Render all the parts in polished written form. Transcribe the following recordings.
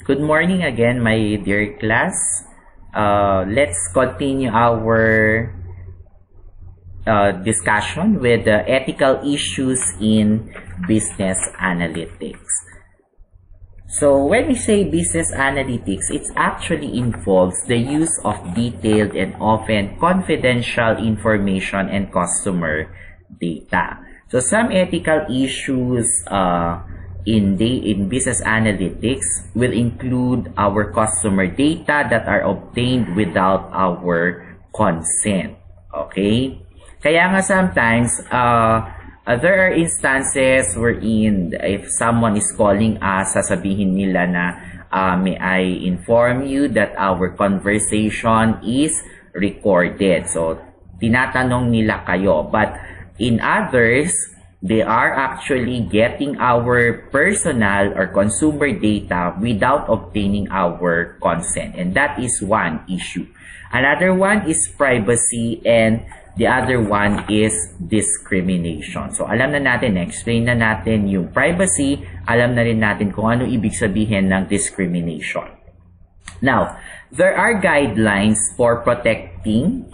Good morning again, my dear class. Let's continue our discussion with the ethical issues in business analytics. So when we say business analytics, it actually involves the use of detailed and often confidential information and customer data. So some ethical issues in business analytics will include our customer data that are obtained without our consent. Okay? Kaya nga sometimes, there are instances wherein if someone is calling us, sasabihin nila na, may I inform you that our conversation is recorded. So, tinatanong nila kayo. But in others, they are actually getting our personal or consumer data without obtaining our consent. And that is one issue. Another one is privacy and the other one is discrimination. So, alam na natin, explain na natin yung privacy, alam na rin natin kung ano ibig sabihin ng discrimination. Now, there are guidelines for protecting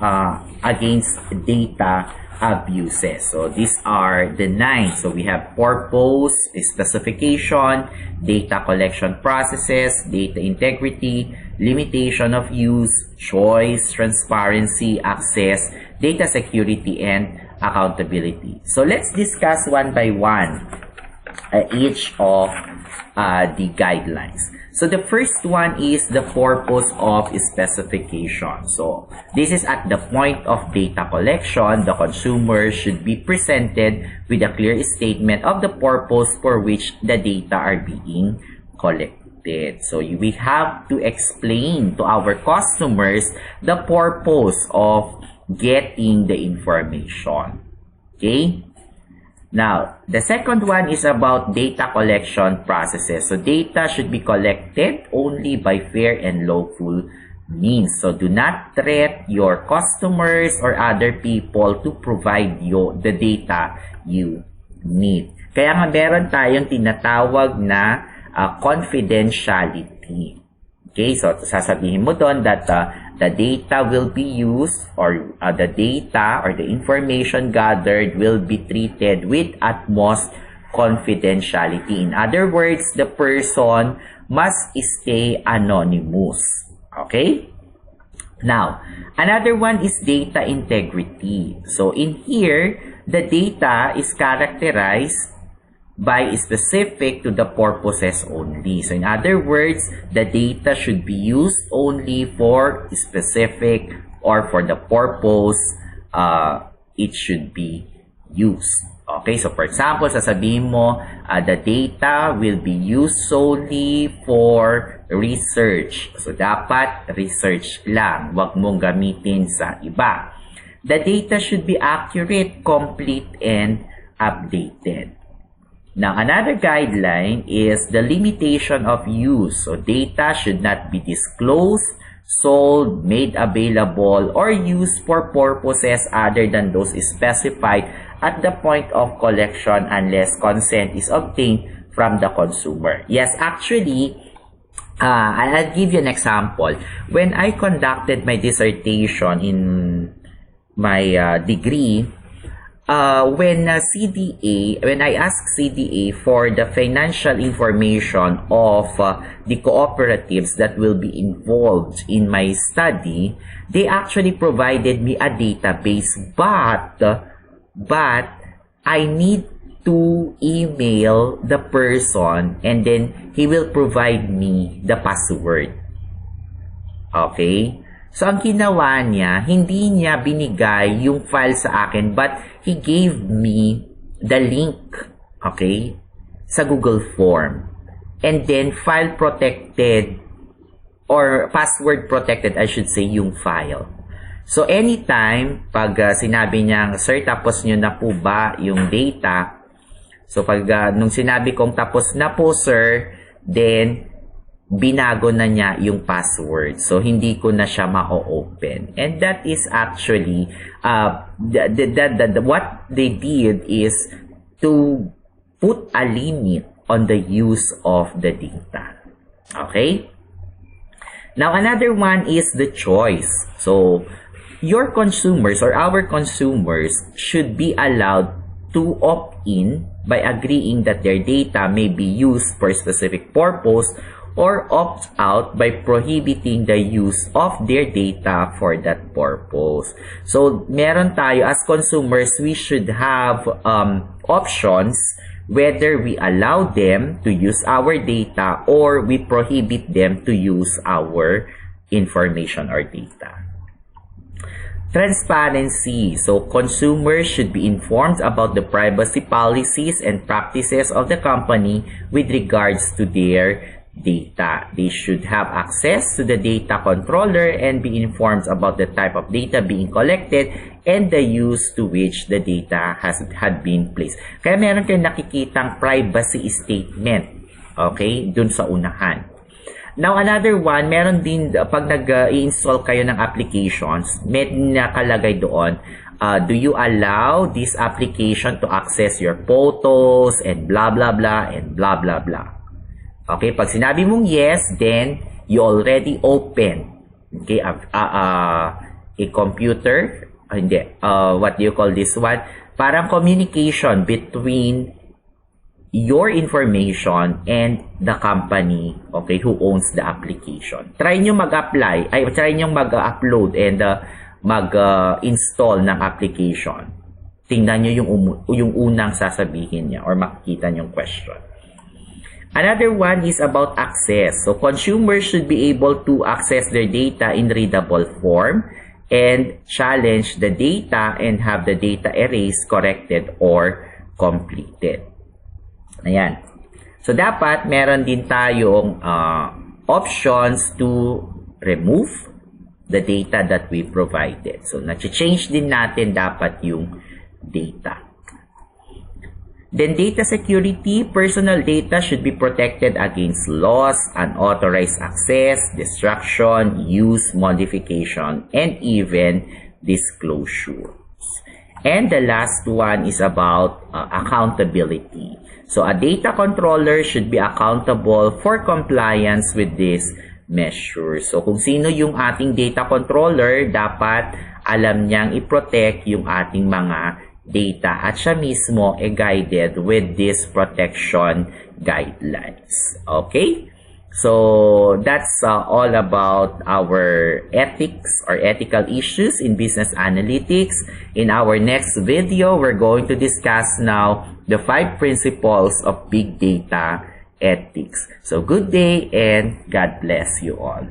against data abuses. So these are the 9. So we have purpose, specification, data collection processes, data integrity, limitation of use, choice, transparency, access, data security, and accountability. So let's discuss one by one each of the guidelines. So the first one is the purpose of specification. So this is at the point of data collection, the consumer should be presented with a clear statement of the purpose for which the data are being collected. So we have to explain to our customers the purpose of getting the information. Okay? Now, the second one is about data collection processes. So, data should be collected only by fair and lawful means. So, do not threat your customers or other people to provide you the data you need. Kaya nga meron tayong tinatawag na confidentiality. Okay, so sasabihin mo doon that the data will be used or the data or the information gathered will be treated with utmost confidentiality. In other words, the person must stay anonymous. Okay? Now, another one is data integrity. So in here, the data is characterized by specific to the purposes only. So in other words, the data should be used only for specific or for the purpose it should be used. Okay, so for example, sasabihin mo, the data will be used solely for research. So dapat research lang, wag mong gamitin sa iba. The data should be accurate, complete, and updated. Now, another guideline is the limitation of use. So, data should not be disclosed, sold, made available, or used for purposes other than those specified at the point of collection unless consent is obtained from the consumer. Yes, actually, I'll give you an example. When I conducted my dissertation in my degree, when I asked CDA for the financial information of the cooperatives that will be involved in my study, they actually provided me a database, but I need to email the person and then he will provide me the password. Okay? So, ang ginawa niya, hindi niya binigay yung file sa akin, but he gave me the link, okay, sa Google Form. And then, file protected, or password protected, I should say, yung file. So, anytime, pag sinabi niya, sir, tapos nyo na po ba yung data? So, pag nung sinabi kong tapos na po, sir, then, binago na niya yung password. So, hindi ko na siya ma-open. And that is actually, what they did is to put a limit on the use of the data. Okay? Now, another one is the choice. So, your consumers or our consumers should be allowed to opt in by agreeing that their data may be used for a specific purpose, or opt out by prohibiting the use of their data for that purpose. So, meron tayo as consumers, we should have options whether we allow them to use our data or we prohibit them to use our information or data. Transparency. So, consumers should be informed about the privacy policies and practices of the company with regards to their data. They should have access to the data controller and be informed about the type of data being collected and the use to which the data had been placed. Kaya meron kayong nakikitang privacy statement, okay, dun sa unahan. Now, another one, meron din pag nag-i-install kayo ng applications, may nakalagay doon, do you allow this application to access your photos and blah blah blah and blah blah blah. Okay, pag sinabi mong yes, then you already open, okay, a computer, what do you call this one? Parang communication between your information and the company, okay, who owns the application. Try nyo mag-apply, try nyo mag-upload and mag-install ng application. Tingnan nyo yung unang sasabihin niya or makikita nyong question. Another one is about access. So, consumers should be able to access their data in readable form and challenge the data and have the data erased, corrected, or completed. Ayan. So, dapat meron din tayong options to remove the data that we provided. So, na-change din natin dapat yung data. Then, data security, personal data should be protected against loss, unauthorized access, destruction, use, modification, and even disclosures. And the last one is about accountability. So, a data controller should be accountable for compliance with this measure. So, kung sino yung ating data controller, dapat alam niyang i-protect yung ating mga data at siya mismo guided with this protection guidelines. Okay? So, that's all about our ethics or ethical issues in business analytics. In our next video, we're going to discuss now the 5 principles of big data ethics. So, good day and God bless you all.